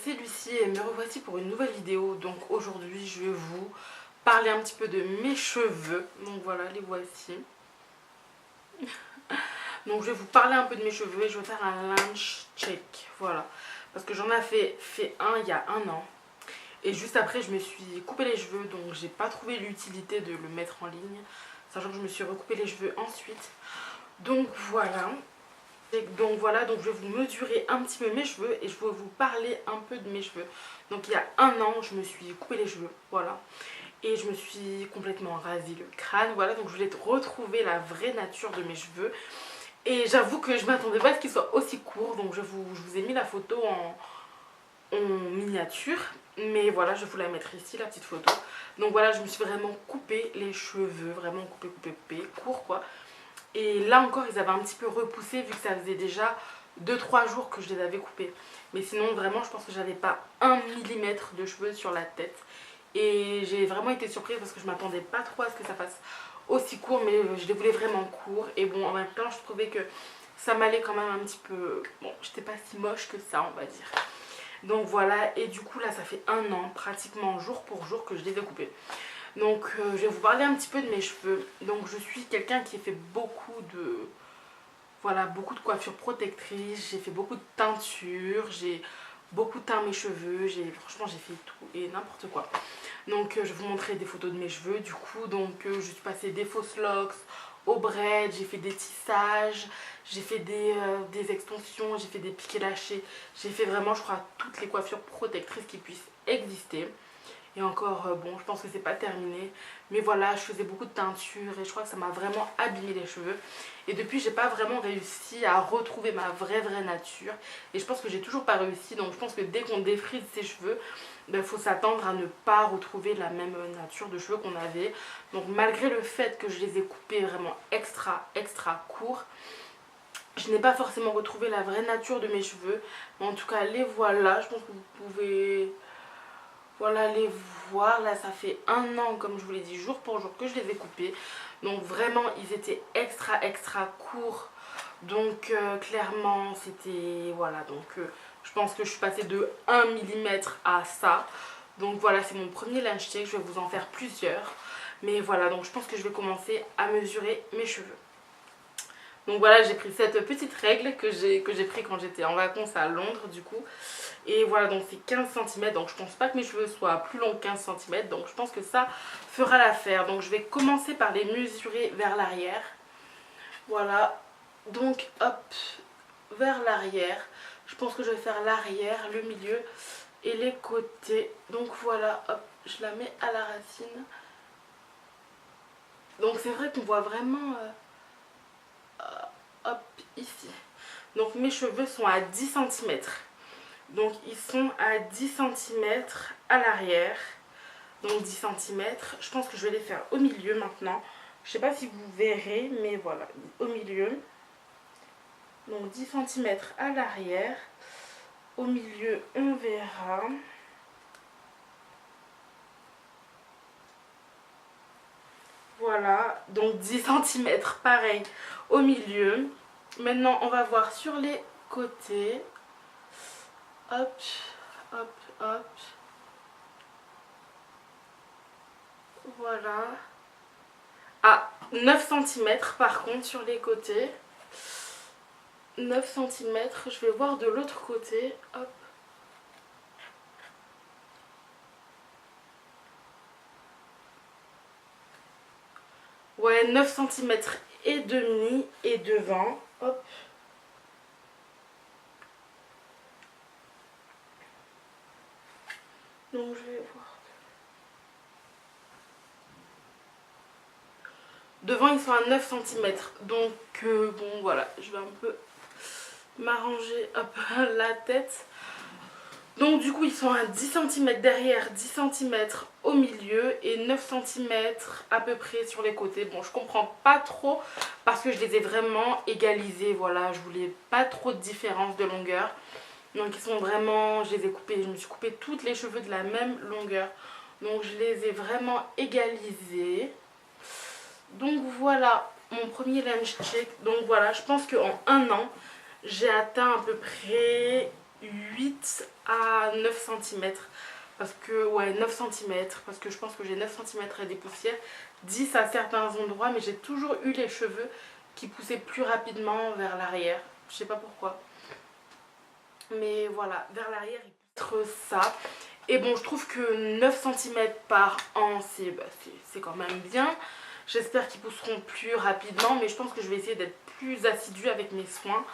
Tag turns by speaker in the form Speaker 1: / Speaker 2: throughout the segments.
Speaker 1: c'est Lucie et me revoici pour une nouvelle vidéo. Donc aujourd'hui je vais vous parler un petit peu de mes cheveux. Donc voilà, les voici. Donc je vais vous parler un peu de mes cheveux et je vais faire un lunch check. Voilà, parce que j'en ai fait un il y a un an. Et juste après je me suis coupé les cheveux, donc j'ai pas trouvé l'utilité de le mettre en ligne, sachant que je me suis recoupé les cheveux ensuite. Donc voilà. Donc je vais vous mesurer un petit peu mes cheveux et je vais vous parler un peu de mes cheveux. Donc il y a un an je me suis coupé les cheveux, voilà. Et je me suis complètement rasé le crâne, voilà. Donc je voulais retrouver la vraie nature de mes cheveux. Et j'avoue que je m'attendais pas à ce qu'ils soient aussi courts. Donc je vous ai mis la photo en miniature. Mais voilà, je vais vous la mettre ici, la petite photo. Donc voilà, je me suis vraiment coupé les cheveux, vraiment coupé, court quoi. Et là encore ils avaient un petit peu repoussé vu que ça faisait déjà 2-3 jours que je les avais coupés. Mais sinon vraiment je pense que j'avais pas 1 millimètre de cheveux sur la tête. Et j'ai vraiment été surprise parce que je m'attendais pas trop à ce que ça fasse aussi court. Mais je les voulais vraiment courts. Et bon, en même temps je trouvais que ça m'allait quand même un petit peu. Bon, j'étais pas si moche que ça, on va dire. Donc voilà, et du coup là ça fait un an pratiquement jour pour jour que je les ai coupés. Donc je vais vous parler un petit peu de mes cheveux. Donc je suis quelqu'un qui fait beaucoup de... Voilà, beaucoup de coiffures protectrices. J'ai fait beaucoup de teintures. J'ai beaucoup teint mes cheveux. Franchement j'ai fait tout et n'importe quoi. Donc je vais vous montrer des photos de mes cheveux. Du coup donc je suis passée des fausses locks au braid. J'ai fait des tissages. J'ai fait des extensions. J'ai fait des piqués lâchés. J'ai fait vraiment je crois toutes les coiffures protectrices qui puissent exister. Et encore, bon, je pense que c'est pas terminé. Mais voilà, je faisais beaucoup de teinture et je crois que ça m'a vraiment abîmé les cheveux. Et depuis, j'ai pas vraiment réussi à retrouver ma vraie nature. Et je pense que j'ai toujours pas réussi. Donc je pense que dès qu'on défrise ses cheveux, il faut s'attendre à ne pas retrouver la même nature de cheveux qu'on avait. Donc malgré le fait que je les ai coupés vraiment extra courts, je n'ai pas forcément retrouvé la vraie nature de mes cheveux. Mais en tout cas, les voilà. Je pense que vous pouvez... Voilà, les voir, là ça fait un an comme je vous l'ai dit jour pour jour que je les ai coupés. Donc vraiment ils étaient extra courts. Donc clairement c'était, voilà, donc je pense que je suis passée de 1 millimètre à ça. Donc voilà, c'est mon premier lunch check, je vais vous en faire plusieurs. Mais voilà, donc je pense que je vais commencer à mesurer mes cheveux. Donc voilà, j'ai pris cette petite règle que j'ai pris quand j'étais en vacances à Londres du coup. Et voilà, donc c'est 15 cm. Donc je pense pas que mes cheveux soient plus longs que 15 cm. Donc je pense que ça fera l'affaire. Donc je vais commencer par les mesurer vers l'arrière. Voilà. Donc hop, vers l'arrière. Je pense que je vais faire l'arrière, le milieu et les côtés. Donc voilà, hop, je la mets à la racine. Donc c'est vrai qu'on voit vraiment... hop, ici. Donc mes cheveux sont à 10 cm. Donc ils sont à 10 cm à l'arrière. Donc 10 cm. Je pense que je vais les faire au milieu maintenant. Je ne sais pas si vous verrez, mais voilà, au milieu. Donc 10 cm à l'arrière. Au milieu, on verra. Voilà, donc 10 cm pareil au milieu. Maintenant, on va voir sur les côtés. Hop, hop, hop. Voilà. À 9 cm par contre sur les côtés. 9 cm. Je vais voir de l'autre côté. Hop. Ouais, 9 cm et demi et devant. Hop. Donc je vais voir. Devant ils sont à 9 cm. Donc bon voilà, je vais un peu m'arranger hop la tête. Donc du coup ils sont à 10 cm derrière, 10 cm au milieu et 9 cm à peu près sur les côtés. Bon je comprends pas trop parce que je les ai vraiment égalisés, voilà, je voulais pas trop de différence de longueur. Donc ils sont vraiment, je les ai coupés, je me suis coupé toutes les cheveux de la même longueur. Donc je les ai vraiment égalisés. Donc voilà mon premier lunch check. Donc voilà, je pense qu'en un an j'ai atteint à peu près 8 à 9 centimètres. Parce que, ouais, 9 centimètres. Parce que je pense que j'ai 9 centimètres et des poussières. 10 à certains endroits, mais j'ai toujours eu les cheveux qui poussaient plus rapidement vers l'arrière. Je sais pas pourquoi. Mais voilà, vers l'arrière, il pousse ça. Et bon, je trouve que 9 centimètres par an, c'est quand même bien. J'espère qu'ils pousseront plus rapidement, mais je pense que je vais essayer d'être plus assidue avec mes soins.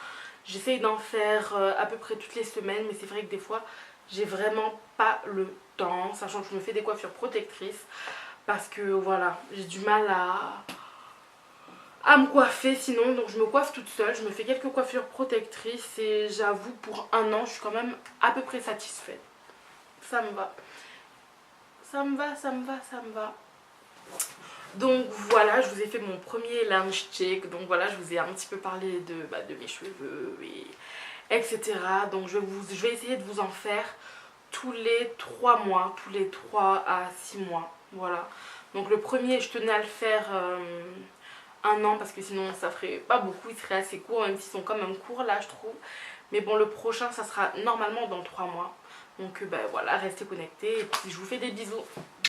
Speaker 1: J'essaye d'en faire à peu près toutes les semaines, mais c'est vrai que des fois, j'ai vraiment pas le temps, sachant que je me fais des coiffures protectrices. Parce que voilà, j'ai du mal à me coiffer sinon, donc je me coiffe toute seule. Je me fais quelques coiffures protectrices et j'avoue, pour un an, je suis quand même à peu près satisfaite. Ça me va. Ça me va, ça me va, ça me va. Donc voilà, je vous ai fait mon premier lunch check. Donc voilà, je vous ai un petit peu parlé de mes cheveux, etc. Donc je vais essayer de vous en faire tous les 3 mois, tous les 3 à 6 mois. Voilà. Donc le premier, je tenais à le faire un an parce que sinon ça ferait pas beaucoup, il serait assez court, même s'ils sont quand même courts là, je trouve. Mais bon, le prochain, ça sera normalement dans 3 mois. Donc voilà, restez connectés et puis je vous fais des bisous.